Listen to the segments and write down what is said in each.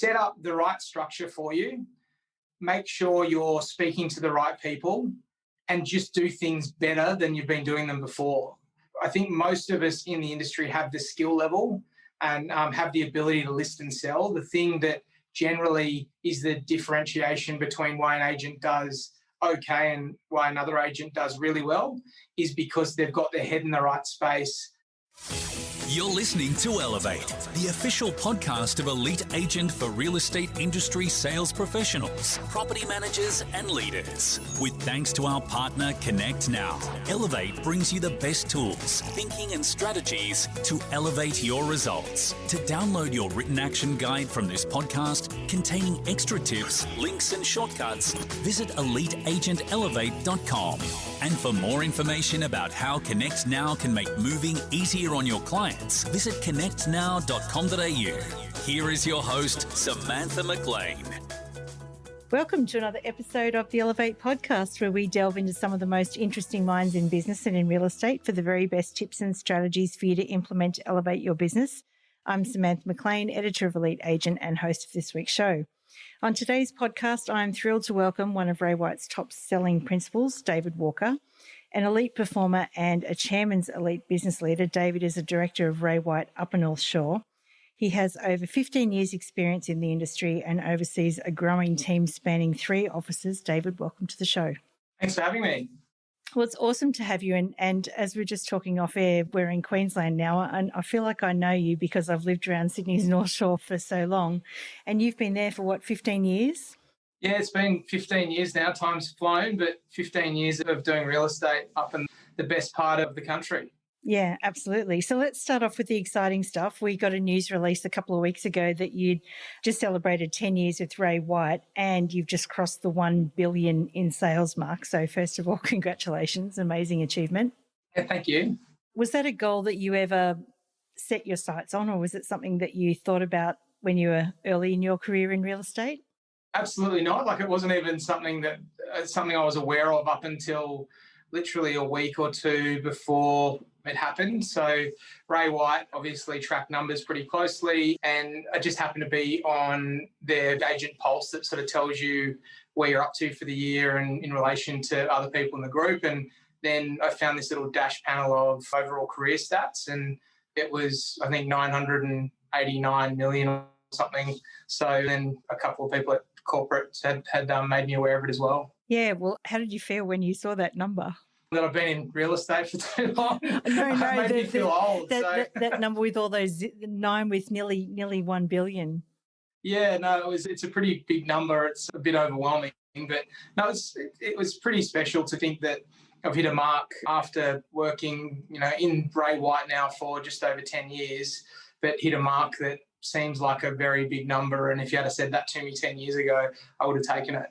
set up the right structure for you, make sure you're speaking to the right people, and just do things better than you've been doing them before. I think most of us in the industry have the skill level and have the ability to list and sell. The thing that generally is the differentiation between why an agent does okay and why another agent does really well is because they've got their head in the right space. You're listening to Elevate, the official podcast of elite agent for real estate industry sales professionals, property managers and leaders. With thanks to our partner Connect Now, Elevate brings you the best tools, thinking and strategies to elevate your results. To download your written action guide from this podcast containing extra tips, links and shortcuts, visit eliteagentelevate.com. And for more information about how Connect Now can make moving easier on your clients, visit connectnow.com.au. Here is your host, Samantha McLean. Welcome to another episode of the Elevate podcast, where we delve into some of the most interesting minds in business and in real estate for the very best tips and strategies for you to implement to elevate your business. I'm Samantha McLean, editor of Elite Agent and host of this week's show. On today's podcast, I'm thrilled to welcome one of Ray White's top selling principals, David Walker. An elite performer and a chairman's elite business leader, David is a director of Ray White Upper North Shore. He has over 15 years' experience in the industry and oversees a growing team spanning 3 offices. David, welcome to the show. Thanks for having me. Well, it's awesome to have you. And as we're just talking off air, we're in Queensland now, and I feel like I know you because I've lived around Sydney's North Shore for so long. And you've been there for, 15 years? Yeah, it's been 15 years now. Time's flown, but 15 years of doing real estate up in the best part of the country. Yeah, absolutely. So let's start off with the exciting stuff. We got a news release a couple of weeks ago that you'd just celebrated 10 years with Ray White and you've just crossed the 1 billion in sales mark. So first of all, congratulations. Amazing achievement. Yeah, thank you. Was that a goal that you ever set your sights on, or was it something that you thought about when you were early in your career in real estate? Absolutely not. It wasn't even something I was aware of up until literally a week or two before it happened. So Ray White obviously tracked numbers pretty closely, and I just happened to be on their agent pulse that sort of tells you where you're up to for the year and in relation to other people in the group. And then I found this little dash panel of overall career stats, and it was, I think, 989 million or something. So then a couple of people at corporate had made me aware of it as well. Yeah, well, how did you feel when you saw that number? That I've been in real estate for too long. No, made me feel old. That number with all those 9 with nearly 1 billion. Yeah, no, it's a pretty big number. It's a bit overwhelming, but no, it was pretty special to think that I've hit a mark after working, in Ray White now for just over 10 years, but hit a mark that seems like a very big number. And if you had said that to me 10 years ago, I would have taken it.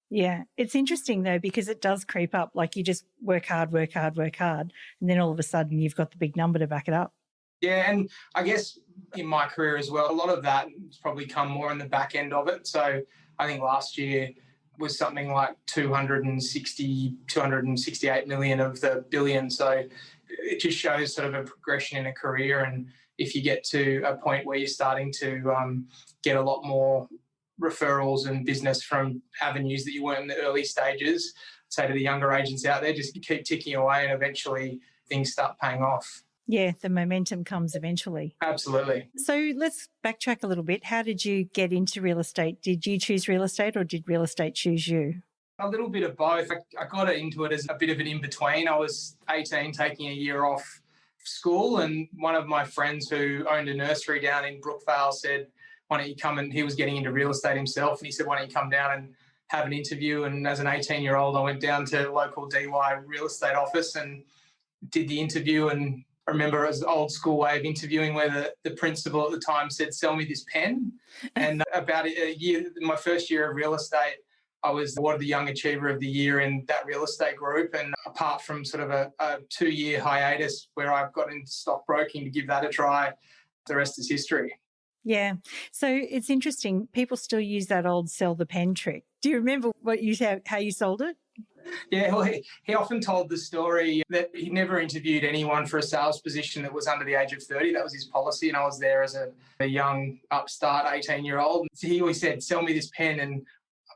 Yeah. It's interesting though, because it does creep up. Like you just work hard. And then all of a sudden you've got the big number to back it up. Yeah. And I guess in my career as well, a lot of that has probably come more in the back end of it. So I think last year was something like 268 million of the billion. So it just shows sort of a progression in a career. And if you get to a point where you're starting to get a lot more referrals and business from avenues that you weren't in the early stages, say to the younger agents out there, just keep ticking away and eventually things start paying off. Yeah, the momentum comes eventually. Absolutely. So let's backtrack a little bit. How did you get into real estate? Did you choose real estate or did real estate choose you? A little bit of both. I got into it as a bit of an in-between. I was 18, taking a year off school, and one of my friends who owned a nursery down in Brookvale said, why don't you come, and he was getting into real estate himself, and he said, why don't you come down and have an interview? And as an 18-year-old, I went down to local DY real estate office and did the interview. And I remember it was an old school way of interviewing where the principal at the time said, sell me this pen. And about a year, my first year of real estate, I was awarded the Young Achiever of the Year in that real estate group. And apart from sort of a 2-year hiatus where I've got into stockbroking to give that a try, the rest is history. Yeah. So it's interesting. People still use that old sell the pen trick. Do you remember how you sold it? Yeah, well, he often told the story that he never interviewed anyone for a sales position that was under the age of 30. That was his policy. And I was there as a young upstart 18-year-old. So he always said, sell me this pen. And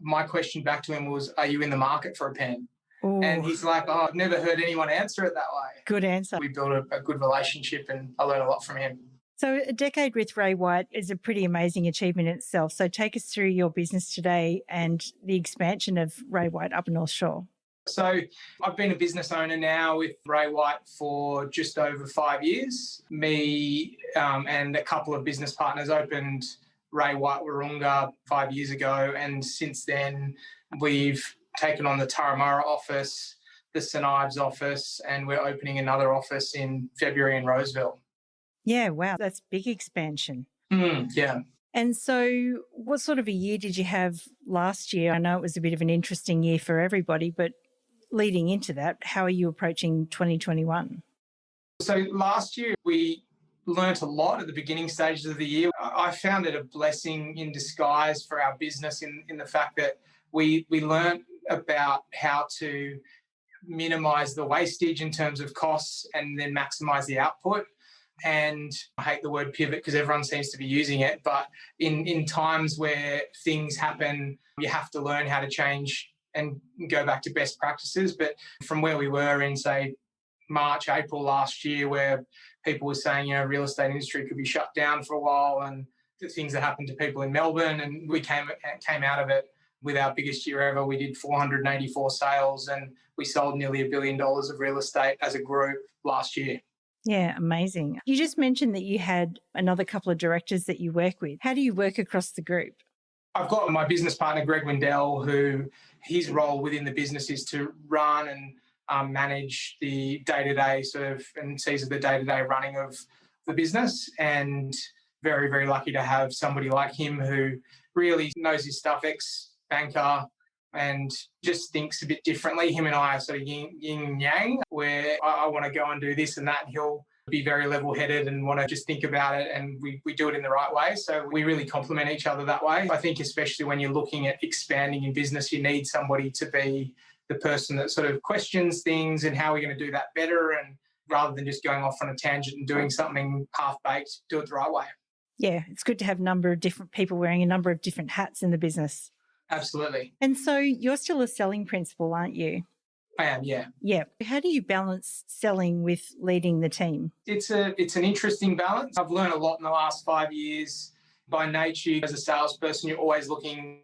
my question back to him was, are you in the market for a pen? Ooh, And he's like, oh, I've never heard anyone answer it that way. good answer. We built a good relationship and I learned a lot from him. So a decade with Ray White is a pretty amazing achievement in itself. So take us through your business today and the expansion of Ray White up in North Shore. So I've been a business owner now with Ray White for just over 5 years. Me and a couple of business partners opened Ray White Wahroonga 5 years ago. And since then, we've taken on the Turramurra office, the St Ives office, and we're opening another office in February in Roseville. Yeah, wow, that's big expansion. Yeah. And so what sort of a year did you have last year? I know it was a bit of an interesting year for everybody, but leading into that, how are you approaching 2021? So last year we learnt a lot at the beginning stages of the year. I found it a blessing in disguise for our business in the fact that we learnt about how to minimise the wastage in terms of costs and then maximise the output. And I hate the word pivot because everyone seems to be using it, but in times where things happen, you have to learn how to change and go back to best practices. But from where we were in, say, March, April last year, where people were saying, real estate industry could be shut down for a while, and the things that happened to people in Melbourne, and we came out of it with our biggest year ever. We did 484 sales and we sold nearly $1 billion of real estate as a group last year. Yeah, amazing. You just mentioned that you had another couple of directors that you work with. How do you work across the group? I've got my business partner, Greg Wendell, who his role within the business is to run and manage the day-to-day and sees the day-to-day running of the business. And very, very lucky to have somebody like him who really knows his stuff, ex-banker, and just thinks a bit differently. Him and I are sort of yin and yang, where I want to go and do this and that, and he'll be very level-headed and want to just think about it, and we do it in the right way. So we really complement each other that way. I think especially when you're looking at expanding in business, you need somebody to be the person that sort of questions things and how we're going to do that better, and rather than just going off on a tangent and doing something half-baked, do it the right way. Yeah, it's good to have a number of different people wearing a number of different hats in the business. Absolutely. And so you're still a selling principal, aren't you? I am, yeah. Yeah. How do you balance selling with leading the team? It's an interesting balance. I've learned a lot in the last 5 years. By nature, as a salesperson, you're always looking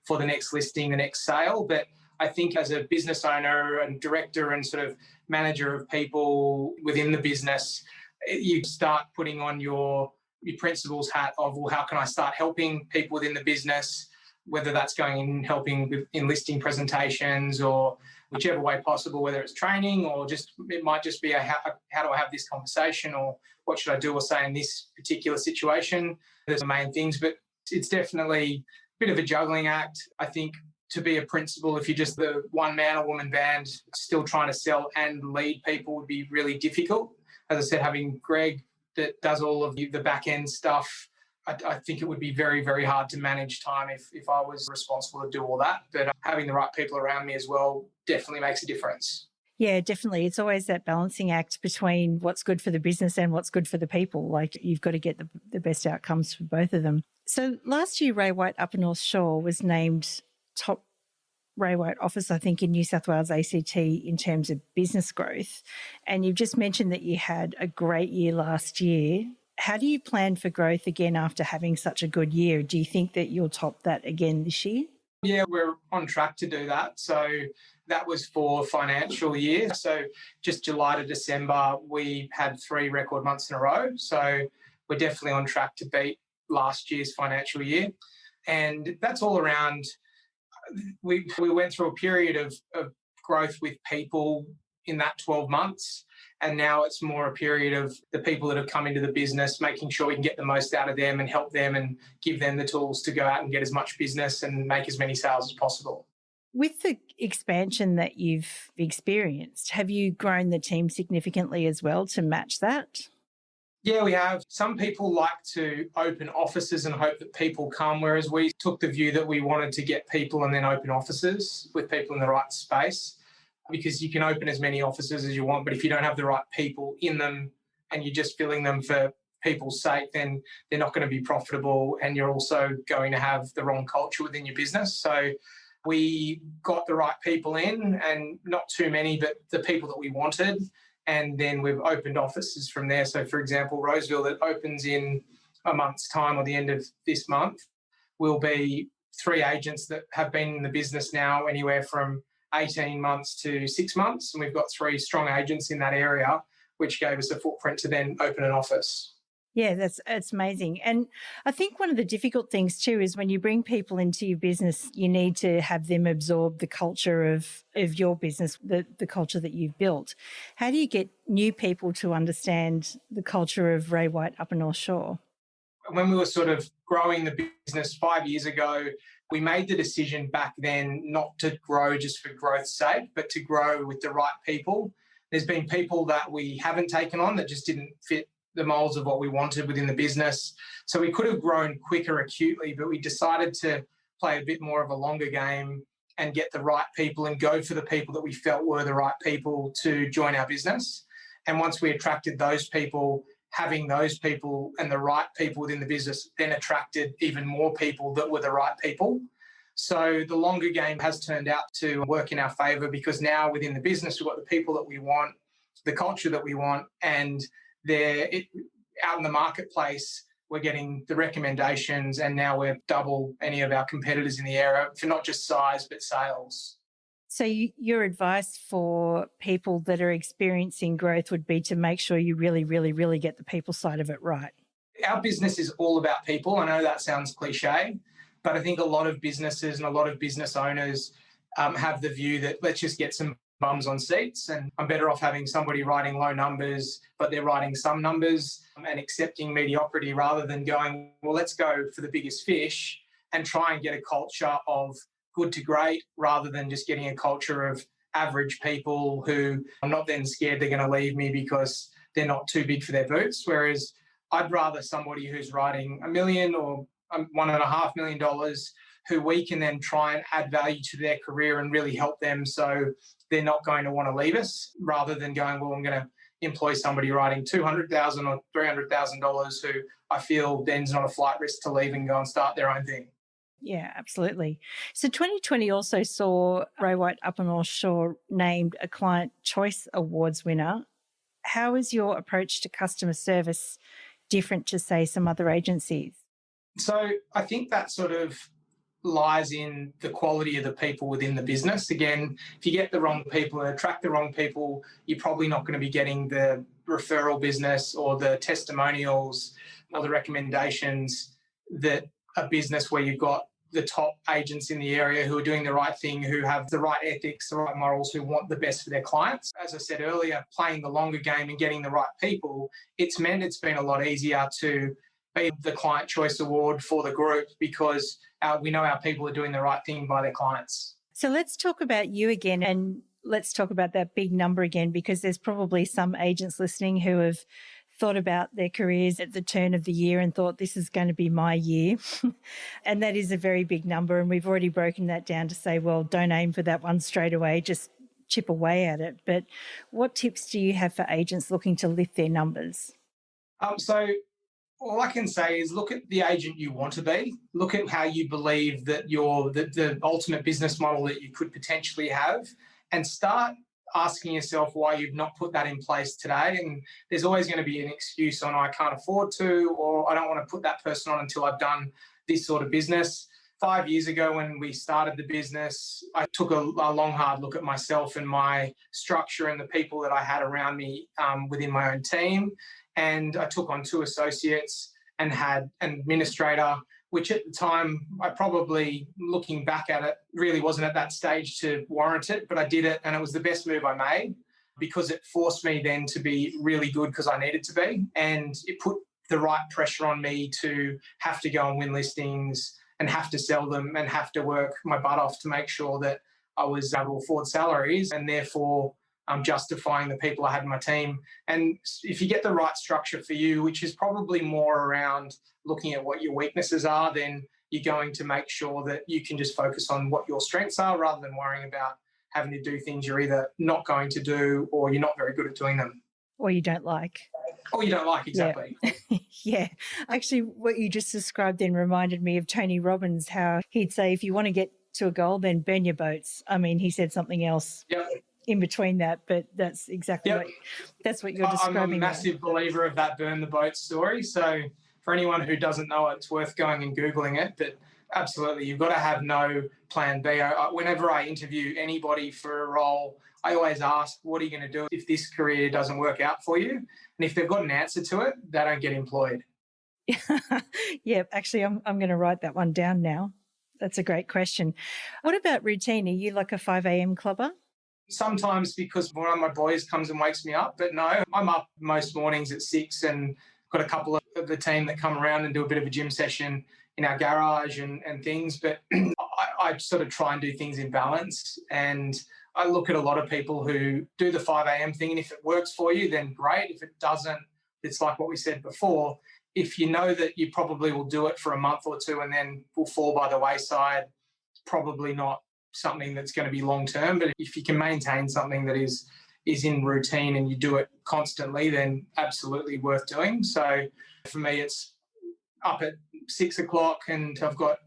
for the next listing, the next sale. But I think as a business owner and director and sort of manager of people within the business, you start putting on your principal's hat of, well, how can I start helping people within the business, whether that's going in helping with in listing presentations or whichever way possible, whether it's training or just it might just be how do I have this conversation, or what should I do or say in this particular situation. There's the main things, but it's definitely a bit of a juggling act. I think to be a principal, if you're just the one man or woman band still trying to sell and lead people would be really difficult. As I said, having Greg that does all of the back end stuff, I think it would be very, very hard to manage time if I was responsible to do all that. But having the right people around me as well definitely makes a difference. Yeah, definitely. It's always that balancing act between what's good for the business and what's good for the people. Like you've got to get the best outcomes for both of them. So last year, Ray White Upper North Shore was named top Ray White office, I think, in New South Wales ACT in terms of business growth. And you've just mentioned that you had a great year last year. How do you plan for growth again after having such a good year? Do you think that you'll top that again this year? Yeah, we're on track to do that. So that was for financial year. So just July to December, we had 3 record months in a row. So we're definitely on track to beat last year's financial year. And that's all around, we went through a period of growth with people in that 12 months. And now it's more a period of the people that have come into the business, making sure we can get the most out of them and help them and give them the tools to go out and get as much business and make as many sales as possible. With the expansion that you've experienced, have you grown the team significantly as well to match that? Yeah, we have. Some people like to open offices and hope that people come, whereas we took the view that we wanted to get people and then open offices with people in the right space. because you can open as many offices as you want, but if you don't have the right people in them and you're just filling them for people's sake, then they're not going to be profitable, and you're also going to have the wrong culture within your business. So we got the right people in, and not too many, but the people that we wanted. And then we've opened offices from there. So, for example, Roseville, that opens in a month's time or the end of this month, will be 3 agents that have been in the business now anywhere from 18 months to 6 months. And we've got 3 strong agents in that area, which gave us a footprint to then open an office. Yeah, it's amazing. And I think one of the difficult things too is when you bring people into your business, you need to have them absorb the culture of your business, the culture that you've built. How do you get new people to understand the culture of Ray White Upper North Shore? When we were sort of growing the business 5 years ago, we made the decision back then not to grow just for growth's sake, but to grow with the right people. There's been people that we haven't taken on that just didn't fit the molds of what we wanted within the business. So we could have grown quicker acutely, but we decided to play a bit more of a longer game and get the right people and go for the people that we felt were the right people to join our business. And once we attracted those people, having those people and the right people within the business then attracted even more people that were the right people. So the longer game has turned out to work in our favour, because now within the business, we've got the people that we want, the culture that we want, and out in the marketplace, we're getting the recommendations, and now we're double any of our competitors in the area for not just size, but sales. So your advice for people that are experiencing growth would be to make sure you really, really, really get the people side of it right. Our business is all about people. I know that sounds cliche, but I think a lot of businesses and a lot of business owners have the view that let's just get some bums on seats, and I'm better off having somebody writing low numbers, but they're writing some numbers, and accepting mediocrity rather than going, well, let's go for the biggest fish and try and get a culture of good to great, rather than just getting a culture of average people who I'm not then scared they're going to leave me because they're not too big for their boots. Whereas I'd rather somebody who's writing $1 million or $1.5 million who we can then try and add value to their career and really help them so they're not going to want to leave us, rather than going, well, I'm going to employ somebody writing $200,000 or $300,000 who I feel then's not a flight risk to leave and go and start their own thing. Yeah, absolutely. So 2020 also saw Ray White Upper North Shore named a Client Choice Awards winner. How is your approach to customer service different to, say, some other agencies? So I think that sort of lies in the quality of the people within the business. Again, if you get the wrong people and attract the wrong people, you're probably not going to be getting the referral business or the testimonials or the recommendations that a business where you've got the top agents in the area who are doing the right thing, who have the right ethics, the right morals, who want the best for their clients. As I said earlier, playing the longer game and getting the right people, it's been a lot easier to be the Client Choice Award for the group, because we know our people are doing the right thing by their clients. So let's talk about you again, and let's talk about that big number again, because there's probably some agents listening who have thought about their careers at the turn of the year and thought this is going to be my year. And that is a very big number. And we've already broken that down to say, well, don't aim for that one straight away, just chip away at it. But what tips do you have for agents looking to lift their numbers? So all I can say is look at the agent you want to be. Look at how you believe that the ultimate business model that you could potentially have, and start asking yourself why you've not put that in place today. And there's always going to be an excuse on I can't afford to, or I don't want to put that person on until I've done this sort of business. 5 years ago when we started the business, I took a long, hard look at myself and my structure and the people that I had around me within my own team. And I took on 2 associates and had an administrator, which at the time, I probably, looking back at it, really wasn't at that stage to warrant it, but I did it, and it was the best move I made, because it forced me then to be really good because I needed to be, and it put the right pressure on me to have to go and win listings and have to sell them and have to work my butt off to make sure that I was able to afford salaries, and therefore justifying the people I had in my team. And if you get the right structure for you, which is probably more around looking at what your weaknesses are, then you're going to make sure that you can just focus on what your strengths are rather than worrying about having to do things you're either not going to do or you're not very good at doing them. Or you don't like. Or you don't like, exactly. Yeah. Yeah. Actually, what you just described then reminded me of Tony Robbins, how he'd say, if you want to get to a goal, then burn your boats. I mean, he said something else in between that, but that's exactly that's what you're describing. I'm a massive believer of that burn the boat story. So for anyone who doesn't know it, it's worth going and Googling it. But absolutely, you've got to have no plan B. Whenever I interview anybody for a role, I always ask, what are you going to do if this career doesn't work out for you? And if they've got an answer to it, they don't get employed. Yeah, actually, I'm going to write that one down now. That's a great question. What about routine? Are you like a 5 a.m. clubber? Sometimes, because one of my boys comes and wakes me up, but no, I'm up most mornings at 6 and got a couple of the team that come around and do a bit of a gym session in our garage and things. But I sort of try and do things in balance. And I look at a lot of people who do the 5 a.m. thing, and if it works for you, then great. If it doesn't, it's like what we said before. If you know that you probably will do it for a month or two and then will fall by the wayside, probably not something that's going to be long term. But if you can maintain something that is in routine and you do it constantly, then absolutely worth doing. So for me, it's up at 6 o'clock, and I've got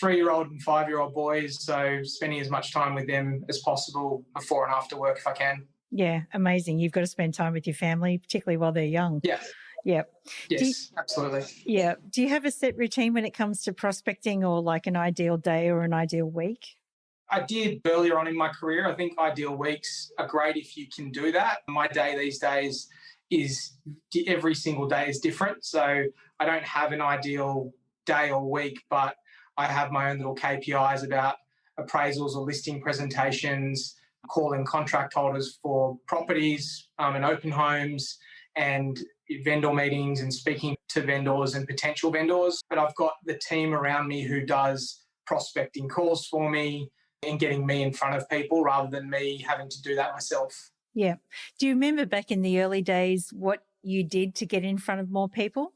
3-year-old and 5-year-old boys, so spending as much time with them as possible before and after work if I can. Yeah, amazing. You've got to spend time with your family, particularly while they're young. Yeah. Yeah. Yes, absolutely. Yeah. Do you have a set routine when it comes to prospecting, or like an ideal day or an ideal week? I did earlier on in my career. I think ideal weeks are great if you can do that. My day these days is every single day is different. So I don't have an ideal day or week, but I have my own little KPIs about appraisals or listing presentations, calling contract holders for properties and open homes, and vendor meetings and speaking to vendors and potential vendors. But I've got the team around me who does prospecting calls for me and getting me in front of people rather than me having to do that myself. Yeah. Do you remember back in the early days what you did to get in front of more people?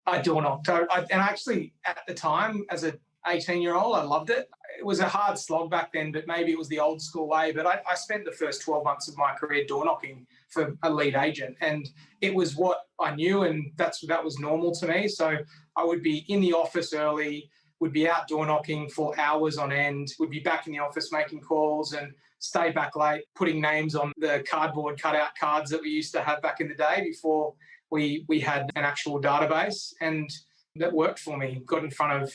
I door knocked. And actually, at the time, as an 18-year-old, I loved it. It was a hard slog back then, but maybe it was the old school way. But I spent the first 12 months of my career door knocking for a lead agent. And it was what I knew, and that was normal to me. So I would be in the office early, would be out door knocking for hours on end, would be back in the office making calls and stay back late, putting names on the cardboard cutout cards that we used to have back in the day before we had an actual database. And that worked for me. Got in front of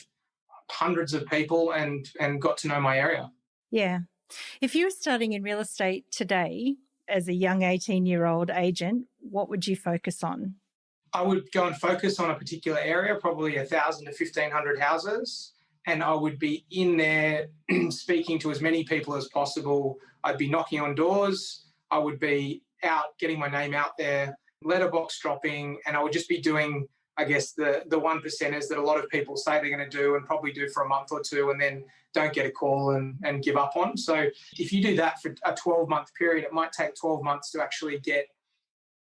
hundreds of people and got to know my area. Yeah. If you were starting in real estate today as a young 18-year-old agent, what would you focus on? I would go and focus on a particular area, probably 1,000 to 1,500 houses, and I would be in there speaking to as many people as possible. I'd be knocking on doors. I would be out getting my name out there, letterbox dropping, and I would just be doing, I guess, the 1%ers that a lot of people say they're going to do and probably do for a month or two and then don't get a call and give up on. So if you do that for a 12-month period, it might take 12 months to actually get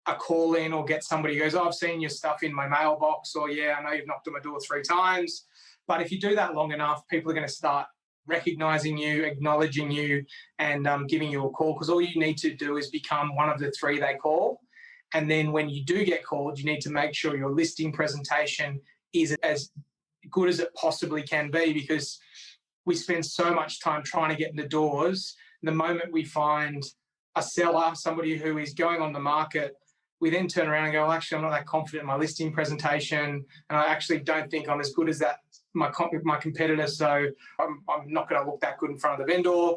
a call in or get somebody who goes, oh, I've seen your stuff in my mailbox, or yeah, I know you've knocked on my door 3 times. But if you do that long enough, people are going to start recognizing you, acknowledging you, and giving you a call, because all you need to do is become one of the 3 they call. And then when you do get called, you need to make sure your listing presentation is as good as it possibly can be, because we spend so much time trying to get in the doors. The moment we find a seller, somebody who is going on the market, we then turn around and go, well, actually, I'm not that confident in my listing presentation, and I actually don't think I'm as good as that my competitor, so I'm not going to look that good in front of the vendor.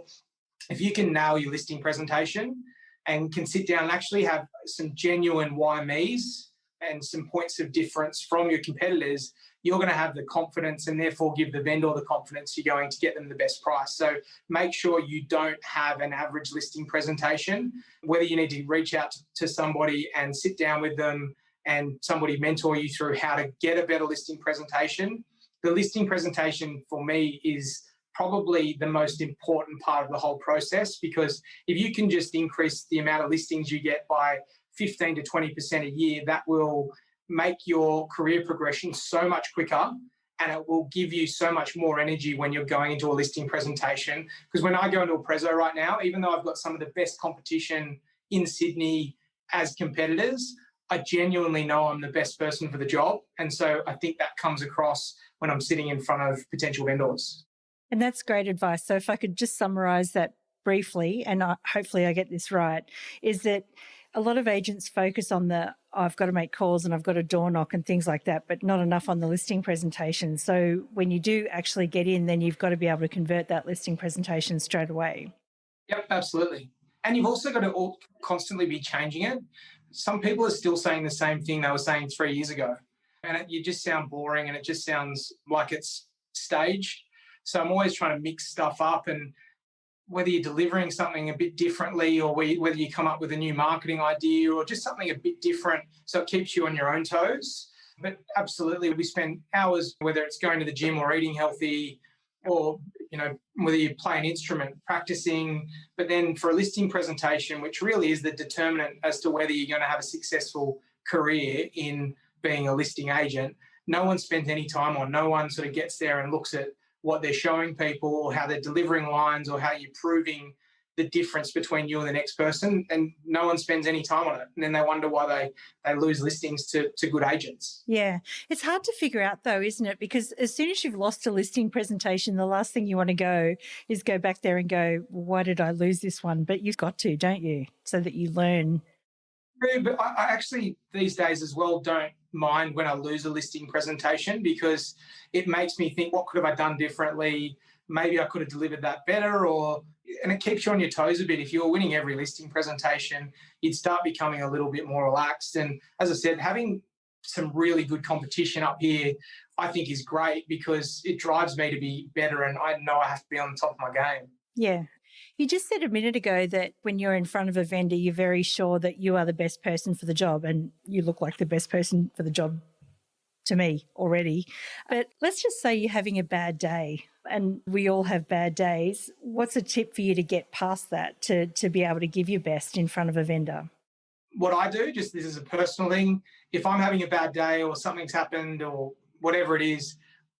If you can nail your listing presentation and can sit down and actually have some genuine why me's and some points of difference from your competitors, you're going to have the confidence and therefore give the vendor the confidence you're going to get them the best price. So make sure you don't have an average listing presentation, whether you need to reach out to somebody and sit down with them and somebody mentor you through how to get a better listing presentation. The listing presentation for me is probably the most important part of the whole process, because if you can just increase the amount of listings you get by 15 to 20% a year, that will make your career progression so much quicker and it will give you so much more energy when you're going into a listing presentation. Because when I go into a preso right now, even though I've got some of the best competition in Sydney as competitors, I genuinely know I'm the best person for the job. And so I think that comes across when I'm sitting in front of potential vendors. And that's great advice. So if I could just summarize that briefly, and hopefully I get this right, is that a lot of agents focus on I've got to make calls and I've got to door knock and things like that, but not enough on the listing presentation. So when you do actually get in, then you've got to be able to convert that listing presentation straight away. Yep, absolutely. And you've also got to constantly be changing it. Some people are still saying the same thing they were saying 3 years ago. And you just sound boring and it just sounds like it's staged. So I'm always trying to mix stuff up, and whether you're delivering something a bit differently or whether you come up with a new marketing idea or just something a bit different so it keeps you on your own toes. But absolutely, we spend hours, whether it's going to the gym or eating healthy or, whether you play an instrument, practicing. But then for a listing presentation, which really is the determinant as to whether you're going to have a successful career in being a listing agent, no one spends any time on. No one sort of gets there and looks at what they're showing people or how they're delivering lines or how you're proving the difference between you and the next person, and no one spends any time on it. And then they wonder why they lose listings to good agents. Yeah. It's hard to figure out though, isn't it? Because as soon as you've lost a listing presentation, the last thing you want to go is go back there and go, why did I lose this one? But you've got to, don't you? So that you learn. Yeah, but I actually these days as well don't mind when I lose a listing presentation, because it makes me think, what could have I done differently? Maybe I could have delivered that better, and it keeps you on your toes a bit. If you're winning every listing presentation, you'd start becoming a little bit more relaxed. And as I said, having some really good competition up here, I think is great because it drives me to be better, and I know I have to be on the top of my game. Yeah. You just said a minute ago that when you're in front of a vendor, you're very sure that you are the best person for the job, and you look like the best person for the job to me already. But let's just say you're having a bad day, and we all have bad days. What's a tip for you to get past that, to be able to give your best in front of a vendor? What I do, just this is a personal thing, if I'm having a bad day or something's happened or whatever it is,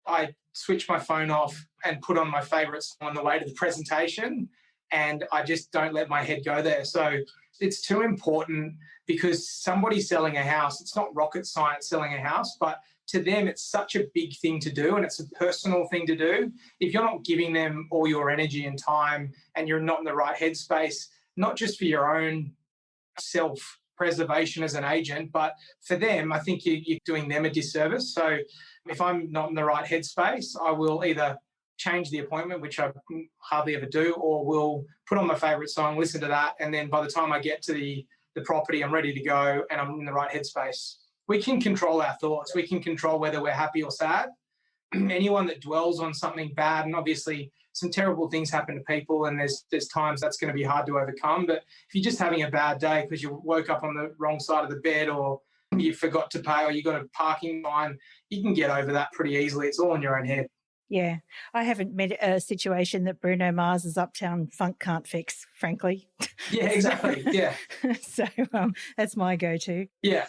I switch my phone off and put on my favourite song on the way to the presentation, and I just don't let my head go there. So it's too important, because somebody selling a house, it's not rocket science selling a house, but to them, it's such a big thing to do, and it's a personal thing to do. If you're not giving them all your energy and time, and you're not in the right headspace, not just for your own self-preservation as an agent, but for them, I think you're doing them a disservice. So if I'm not in the right headspace, I will either change the appointment, which I hardly ever do, or will put on my favourite song, listen to that, and then by the time I get to the property, I'm ready to go and I'm in the right headspace. We can control our thoughts. We can control whether we're happy or sad. Anyone that dwells on something bad, and obviously some terrible things happen to people, and there's times that's going to be hard to overcome. But if you're just having a bad day because you woke up on the wrong side of the bed, or you forgot to pay, or you got a parking fine, you can get over that pretty easily. It's all in your own head. Yeah. I haven't met a situation that Bruno Mars's Uptown Funk can't fix, frankly. Yeah, exactly. Yeah. So that's my go-to. Yeah.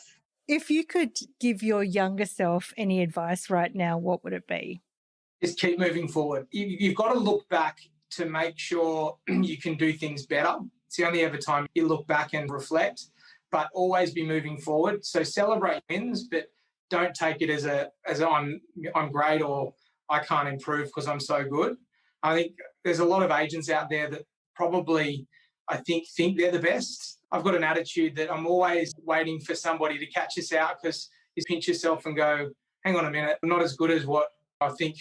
If you could give your younger self any advice right now, what would it be? Just keep moving forward. You've got to look back to make sure you can do things better. It's the only ever time you look back and reflect, but always be moving forward. So celebrate wins, but don't take it as I'm great or I can't improve because I'm so good. I think there's a lot of agents out there that probably, I think they're the best. I've got an attitude that I'm always waiting for somebody to catch us out, because you pinch yourself and go, hang on a minute, I'm not as good as what I think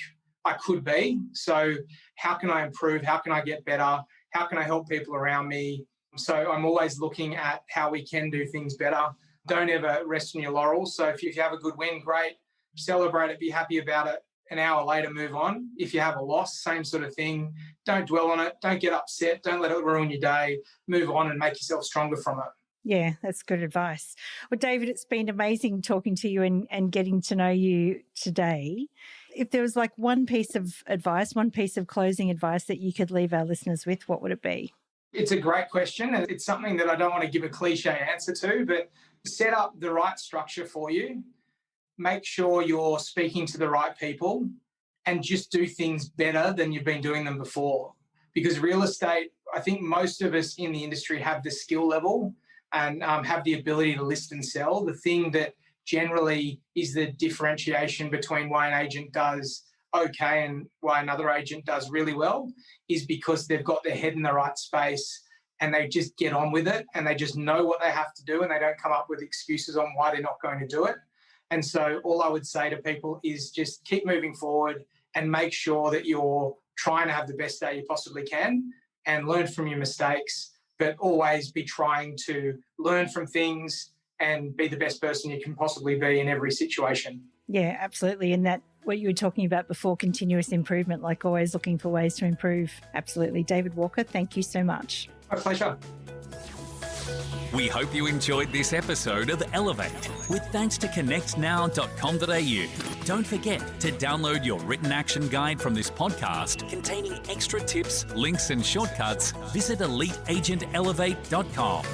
I could be. So how can I improve? How can I get better? How can I help people around me? So I'm always looking at how we can do things better. Don't ever rest on your laurels. So if you have a good win, great, celebrate it, be happy about it. An hour later, move on. If you have a loss, same sort of thing. Don't dwell on it. Don't get upset. Don't let it ruin your day. Move on and make yourself stronger from it. Yeah, that's good advice. Well, David, it's been amazing talking to you and getting to know you today. If there was like one piece of advice, one piece of closing advice that you could leave our listeners with, what would it be? It's a great question. And it's something that I don't want to give a cliche answer to, but set up the right structure for you. make sure you're speaking to the right people and just do things better than you've been doing them before. Because real estate, I think most of us in the industry have the skill level and have the ability to list and sell. The thing that generally is the differentiation between why an agent does okay and why another agent does really well is because they've got their head in the right space and they just get on with it and they just know what they have to do and they don't come up with excuses on why they're not going to do it. And so all I would say to people is just keep moving forward and make sure that you're trying to have the best day you possibly can and learn from your mistakes, but always be trying to learn from things and be the best person you can possibly be in every situation. Yeah, absolutely. And that what you were talking about before, continuous improvement, like always looking for ways to improve. Absolutely. David Walker, thank you so much. My pleasure. We hope you enjoyed this episode of Elevate with thanks to connectnow.com.au. Don't forget to download your written action guide from this podcast containing extra tips, links and shortcuts. Visit eliteagentelevate.com.